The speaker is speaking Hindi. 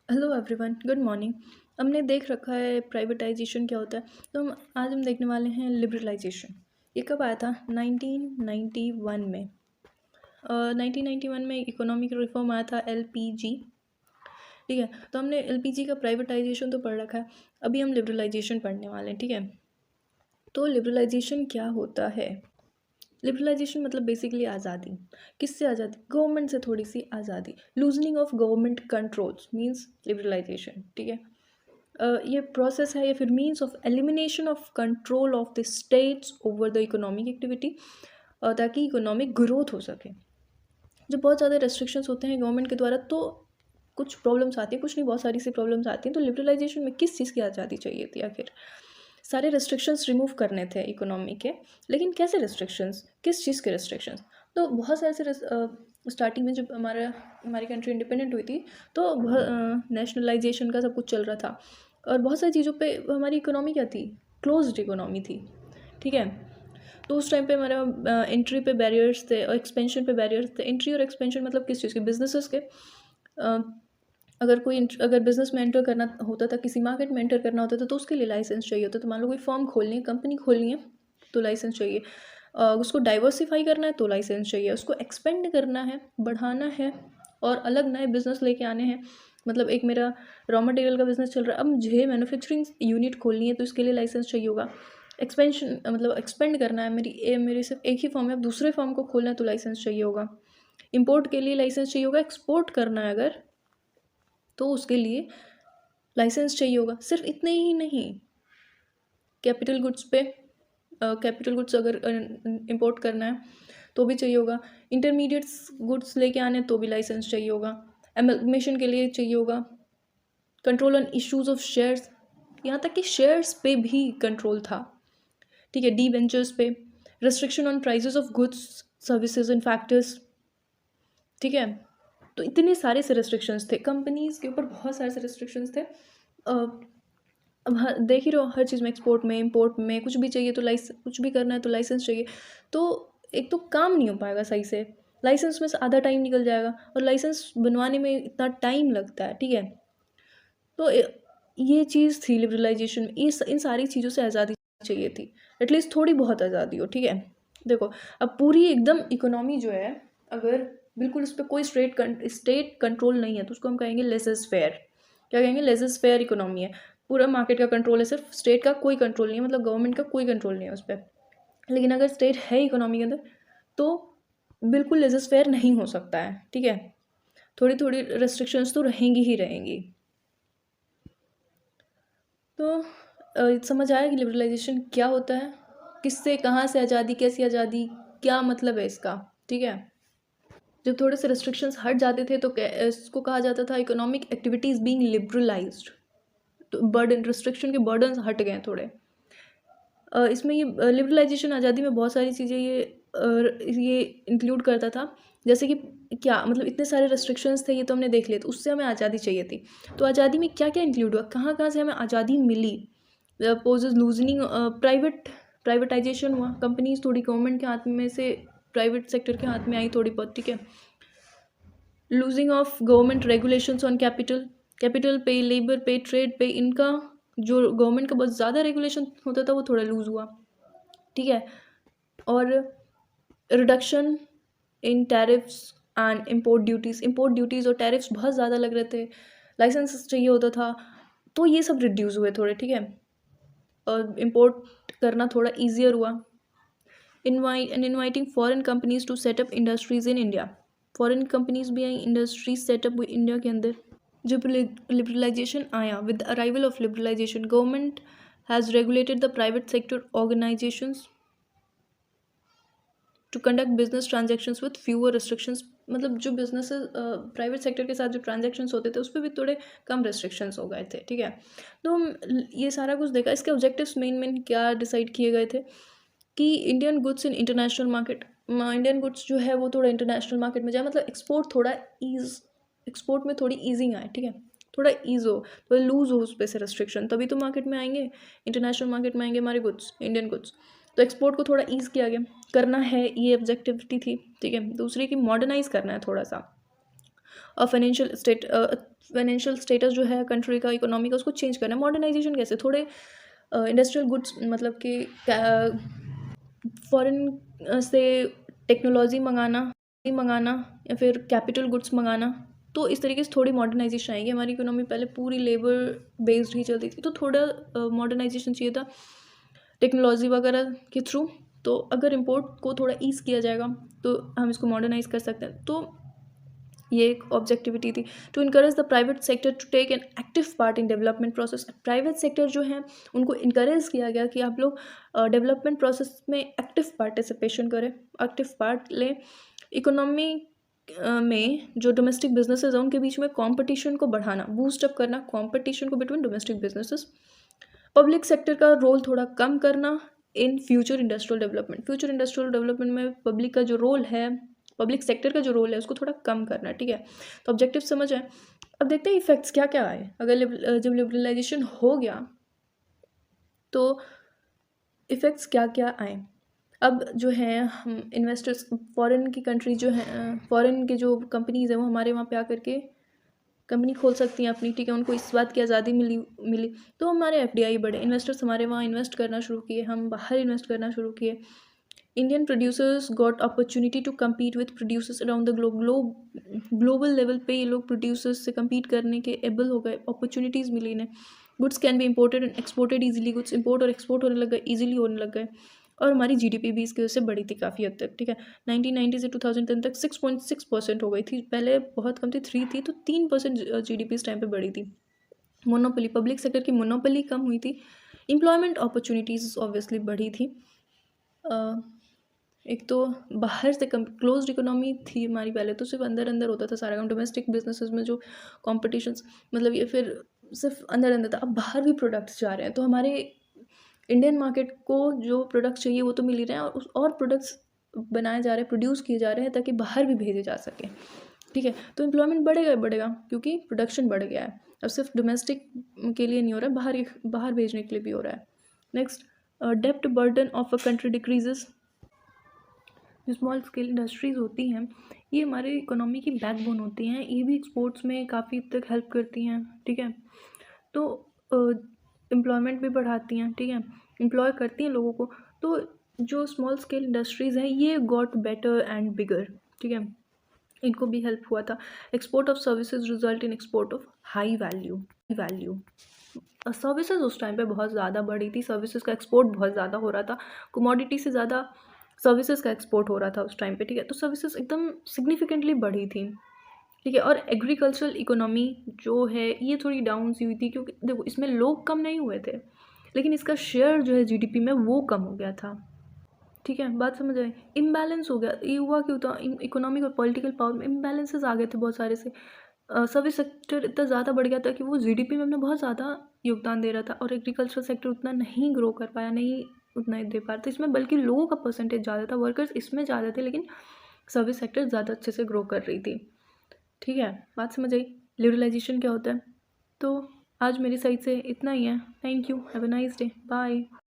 Hello everyone, good morning. हमने देख रखा है प्राइवेटाइजेशन क्या होता है, तो आज हम देखने वाले हैं लिबरलाइजेशन। ये कब आया था? 1991 में। 1991 में इकोनॉमिक रिफॉर्म आया था, एलपीजी। ठीक है, तो हमने एलपीजी का प्राइवेटाइजेशन तो पढ़ रखा है। अभी हम लिबरलाइजेशन पढ़ने वाले हैं। ठीक है, तो लिबरलाइजेशन क्या होता है? लिबरलाइजेशन मतलब बेसिकली आज़ादी। किससे आज़ादी? गवर्नमेंट से थोड़ी सी आज़ादी। Loosening of government controls means liberalisation. ठीक है, ये प्रोसेस है या फिर means of elimination of control of the states over the economic activity, ताकि इकोनॉमिक ग्रोथ हो सके। जब बहुत ज़्यादा रेस्ट्रिक्शंस होते हैं गवर्नमेंट के द्वारा तो कुछ प्रॉब्लम्स आती हैं, कुछ नहीं बहुत सारी सी प्रॉब्लम्स आती हैं। तो लिबरलाइजेशन में किस चीज़ की आज़ादी चाहिए थी आखिर? सारे रेस्ट्रिक्शंस रिमूव करने थे इकोनॉमी के, लेकिन कैसे रेस्ट्रिक्शंस? किस चीज़ के रेस्ट्रिक्शंस? तो बहुत सारे से स्टार्टिंग में जब हमारी कंट्री इंडिपेंडेंट हुई थी तो नेशनलाइजेशन का सब कुछ चल रहा था, और बहुत सारी चीज़ों पे हमारी इकोनॉमी क्या थी? क्लोज्ड इकोनॉमी थी। ठीक है, तो उस टाइम पे हमारा एंट्री पे बैरियर्स थे और एक्सपेंशन पे बैरियर्स थे। एंट्री और एक्सपेंशन मतलब किस चीज़ के? बिजनेसेस के। अगर बिजनेस में एंटर करना होता था, किसी मार्केट में एंटर करना होता था, तो उसके लिए लाइसेंस चाहिए होता था। मान लो कोई फर्म खोलनी है, कंपनी खोलनी है, तो लाइसेंस चाहिए। उसको डाइवर्सिफाई करना है तो लाइसेंस चाहिए। उसको एक्सपेंड करना है, बढ़ाना है, और अलग नए बिजनेस लेके आने हैं। मतलब एक मेरा रॉ मटेरियल का बिजनेस चल रहा है, अब मुझे मैन्युफैक्चरिंग यूनिट खोलनी है तो इसके लिए लाइसेंस चाहिए होगा। एक्सपेंशन मतलब एक्सपेंड करना है, मेरी सिर्फ एक ही फॉर्म है, अब दूसरे फॉर्म को खोलना है तो लाइसेंस चाहिए होगा। इंपोर्ट के लिए लाइसेंस चाहिए होगा। एक्सपोर्ट करना है अगर, तो उसके लिए लाइसेंस चाहिए होगा। सिर्फ इतने ही नहीं, कैपिटल गुड्स अगर इंपोर्ट करना है तो भी चाहिए होगा। इंटरमीडिएट्स गुड्स लेके आने तो भी लाइसेंस चाहिए होगा। एमल्गमेशन के लिए चाहिए होगा। Control on issues of shares, यहाँ तक कि शेयर्स पे भी कंट्रोल था। ठीक है, डी वेंचर्स पे। Restriction on prices of goods, services and factors. ठीक है, तो इतने सारे से रेस्ट्रिक्शंस थे कंपनीज के ऊपर, बहुत सारे से रेस्ट्रिक्शंस थे। अब देख ही रहो, हर चीज़ में, एक्सपोर्ट में, इंपोर्ट में, कुछ भी चाहिए तो कुछ भी करना है तो लाइसेंस चाहिए। तो एक तो काम नहीं हो पाएगा सही से, लाइसेंस में से आधा टाइम निकल जाएगा, और लाइसेंस बनवाने में इतना टाइम लगता है। ठीक है, तो ये चीज़ थी लिबरलाइजेशन में। इन सारी चीज़ों से आज़ादी चाहिए थी, एटलीस्ट थोड़ी बहुत आज़ादी हो। ठीक है, देखो, अब पूरी एकदम इकोनॉमी जो है, अगर बिल्कुल उस पर कोई स्टेट कंट्रोल नहीं है तो उसको हम कहेंगे लेसेस फेयर। क्या कहेंगे? लेसेस फेयर इकोनॉमी है। पूरा मार्केट का कंट्रोल है, सिर्फ स्टेट का कोई कंट्रोल नहीं है, मतलब गवर्नमेंट का कोई कंट्रोल नहीं है उस पर। लेकिन अगर स्टेट है इकोनॉमी के अंदर तो बिल्कुल लेसेस फेयर नहीं हो सकता है। ठीक है, थोड़ी थोड़ी रेस्ट्रिक्शंस तो रहेंगी ही रहेंगी। तो समझ आया कि लिबरलाइजेशन क्या होता है, किससे, कहाँ से आज़ादी, कैसी आज़ादी, क्या मतलब है इसका। ठीक है, जब थोड़े से रेस्ट्रिक्शंस हट जाते थे तो इसको कहा जाता था इकोनॉमिक एक्टिविटीज़ बीइंग लिबरलाइज्ड। तो बर्डन, रेस्ट्रिक्शन के बर्डन हट गए थोड़े। इसमें ये लिबरलाइजेशन आज़ादी में बहुत सारी चीज़ें ये इंक्लूड करता था। जैसे कि क्या मतलब, इतने सारे रेस्ट्रिक्शंस थे, ये तो हमने देख लिए, तो उससे हमें आज़ादी चाहिए थी। तो आज़ादी में क्या क्या इंक्लूड हुआ, कहाँ कहाँ से हमें आज़ादी मिली? पोजेज लूजनिंग, प्राइवेटाइजेशन हुआ, कंपनीज थोड़ी गवर्नमेंट के हाथ में से प्राइवेट सेक्टर के हाथ में आई थोड़ी बहुत। ठीक है, losing of government regulations on capital पे, लेबर पे, ट्रेड पे, इनका जो गवर्नमेंट का बहुत ज़्यादा रेगुलेशन होता था वो थोड़ा लूज हुआ। ठीक है, और reduction in tariffs and import duties और टैरिफ्स बहुत ज़्यादा लग रहे थे, लाइसेंस चाहिए होता था, तो ये सब रिड्यूस हुए थोड़े। ठीक है, और इम्पोर्ट करना थोड़ा ईजियर हुआ। Inviting foreign companies to set up industries in India, foreign companies भी आई, इंडस्ट्रीज सेटअप हुई इंडिया के अंदर। जब लिबरलाइजेशन आया, with the arrival of liberalisation, government has regulated the private sector organisations to conduct business transactions with fewer restrictions. मतलब जो बिजनेस प्राइवेट सेक्टर के साथ जो ट्रांजेक्शन्स होते थे उस पर भी थोड़े कम रिस्ट्रिक्शंस हो गए थे। ठीक है, तो हम ये सारा कुछ देखा। इसके ऑब्जेक्टिव्स मेन क्या डिसाइड किए गए थे कि Indian goods in international market, Indian goods जो है वो थोड़ा इंटरनेशनल मार्केट में जाए, मतलब एक्सपोर्ट में थोड़ी ईजिंग आए। ठीक है, थोड़ा ईज हो, थोड़ा लूज हो उस पर से रेस्ट्रिक्शन, तभी तो मार्केट में आएंगे, इंटरनेशनल मार्केट में आएंगे हमारे गुड्स, इंडियन गुड्स। तो एक्सपोर्ट को थोड़ा ईज़ किया गया, करना है, ये ऑब्जेक्टिविटी थी। ठीक है, दूसरी की मॉडर्नाइज करना है थोड़ा सा। फाइनेंशियल स्टेटस जो है कंट्री का, इकोनॉमी का, उसको चेंज करना है। मॉडर्नाइजेशन कैसे, थोड़े इंडस्ट्रियल गुड्स मतलब कि फॉरेन से टेक्नोलॉजी मंगाना या फिर कैपिटल गुड्स मंगाना, तो इस तरीके से थोड़ी मॉडर्नाइजेशन आएगी। हमारी इकोनॉमी पहले पूरी लेबर बेस्ड ही चलती थी, तो थोड़ा मॉडर्नाइजेशन चाहिए था टेक्नोलॉजी वगैरह के थ्रू। तो अगर इम्पोर्ट को थोड़ा ईज़ किया जाएगा तो हम इसको मॉडर्नाइज कर सकते हैं। तो ये एक ऑब्जेक्टिविटी थी, to encourage the private sector to take an active part in development process. Private sector जो है उनको इनकरेज किया गया कि आप लोग डेवलपमेंट प्रोसेस में एक्टिव पार्टिसिपेशन करें, एक्टिव पार्ट लें। इकोनॉमी में जो डोमेस्टिक बिजनेसेस हैं उनके बीच में कंपटीशन को बढ़ाना, बूस्ट अप करना कंपटीशन को between domestic businesses. Public sector का रोल थोड़ा कम करना in future industrial development. Future industrial development में पब्लिक का जो रोल है, पब्लिक सेक्टर का जो रोल है, उसको थोड़ा कम करना है। ठीक है, तो ऑब्जेक्टिव समझ आए। अब देखते हैं इफेक्ट्स क्या क्या आए अगर जब लिबरलाइजेशन हो गया तो इफ़ेक्ट्स क्या क्या आए। अब जो है हम इन्वेस्टर्स, फॉरेन की कंट्री जो है, फॉरेन के जो कंपनीज़ हैं वो हमारे वहाँ पे आकर के कंपनी खोल सकती हैं अपनी। ठीक है, उनको इस बात की आज़ादी मिली तो हमारे एफडीआई बढ़े, इन्वेस्टर्स हमारे वहाँ इन्वेस्ट करना शुरू किए, हम बाहर इन्वेस्ट करना शुरू किए। Indian producers got opportunity to compete with producers around the global level पे ये लोग प्रोड्यूसर्स से कम्पीट करने के एबल हो गए, अपॉर्चुनिटीज़ मिली इन्हें। Goods can be imported and exported easily, goods import और एक्सपोर्ट होने लग गए, ईजिली होने लग गए। और हमारी जीडीपी भी इसकी वजह से बढ़ी थी काफ़ी हद तक। ठीक है, 1990 से 2010 तक 6.6% हो गई थी, पहले बहुत कम थी, 3 थी, तो 3% जीडीपी इस टाइम पे बढ़ी थी। मोनोपोली, पब्लिक सेक्टर की मोनोपोली कम हुई थी। एम्प्लॉयमेंट अपॉर्चुनिटीज़ ऑब्वियसली बढ़ी थी। एक तो बाहर से क्लोज्ड इकोनॉमी थी हमारी पहले, तो सिर्फ अंदर अंदर होता था सारा काम। डोमेस्टिक बिजनेसेस में जो कॉम्पिटिशन्स मतलब ये फिर सिर्फ अंदर अंदर था, अब बाहर भी प्रोडक्ट्स जा रहे हैं, तो हमारे इंडियन मार्केट को जो प्रोडक्ट्स चाहिए वो तो मिल ही रहे हैं, और प्रोडक्ट्स बनाए जा रहे हैं, प्रोड्यूस किए जा रहे हैं ताकि बाहर भी भेजे जा सकें। ठीक है, तो एम्प्लॉयमेंट बढ़ेगा क्योंकि प्रोडक्शन बढ़ गया है। अब सिर्फ डोमेस्टिक के लिए नहीं हो रहा है, बाहर भेजने के लिए भी हो रहा है। नेक्स्ट, डेप्ट burden of a country decreases. जो स्मॉल स्केल इंडस्ट्रीज़ होती हैं ये हमारे इकोनॉमी की बैकबोन होती हैं, ये भी एक्सपोर्ट्स में काफ़ी हद तक हेल्प करती हैं। ठीक है, तो एम्प्लॉयमेंट भी बढ़ाती हैं। ठीक है, एम्प्लॉय करती हैं लोगों को। तो जो स्मॉल स्केल इंडस्ट्रीज़ हैं ये गॉट बेटर एंड बिगर। ठीक है, इनको भी हेल्प हुआ था। Export of services result in export of high value services उस टाइम पे बहुत ज़्यादा बढ़ी थी, सर्विसेज का एक्सपोर्ट बहुत ज़्यादा हो रहा था, कमोडिटी से ज़्यादा सर्विसेज का एक्सपोर्ट हो रहा था उस टाइम पे। ठीक है, तो सर्विसेज एकदम सिग्निफिकेंटली बढ़ी थी। ठीक है, और एग्रीकल्चरल इकोनॉमी जो है ये थोड़ी डाउन सी हुई थी, क्योंकि देखो इसमें लोग कम नहीं हुए थे, लेकिन इसका शेयर जो है जीडीपी में वो कम हो गया था। ठीक है, बात समझ आई। इम्बैलेंस हो गया, ये हुआ क्यों था, इकोनॉमिक और पॉलिटिकल पावर में इम्बैलेंसेस आ गए थे बहुत सारे से। सर्विस सेक्टर इतना ज़्यादा बढ़ गया था कि वो जीडीपी में अपना बहुत ज़्यादा योगदान दे रहा था, और एग्रीकल्चर सेक्टर उतना नहीं ग्रो कर पाया, नहीं उतना दे पाया था इसमें, बल्कि लोगों का परसेंटेज ज़्यादा था, वर्कर्स इसमें ज़्यादा थे, लेकिन सर्विस सेक्टर ज़्यादा अच्छे से ग्रो कर रही थी। ठीक है, बात समझ आई। लिबरलाइजेशन क्या होता है। तो आज मेरी साइड से इतना ही है। Thank you, have a nice day, bye.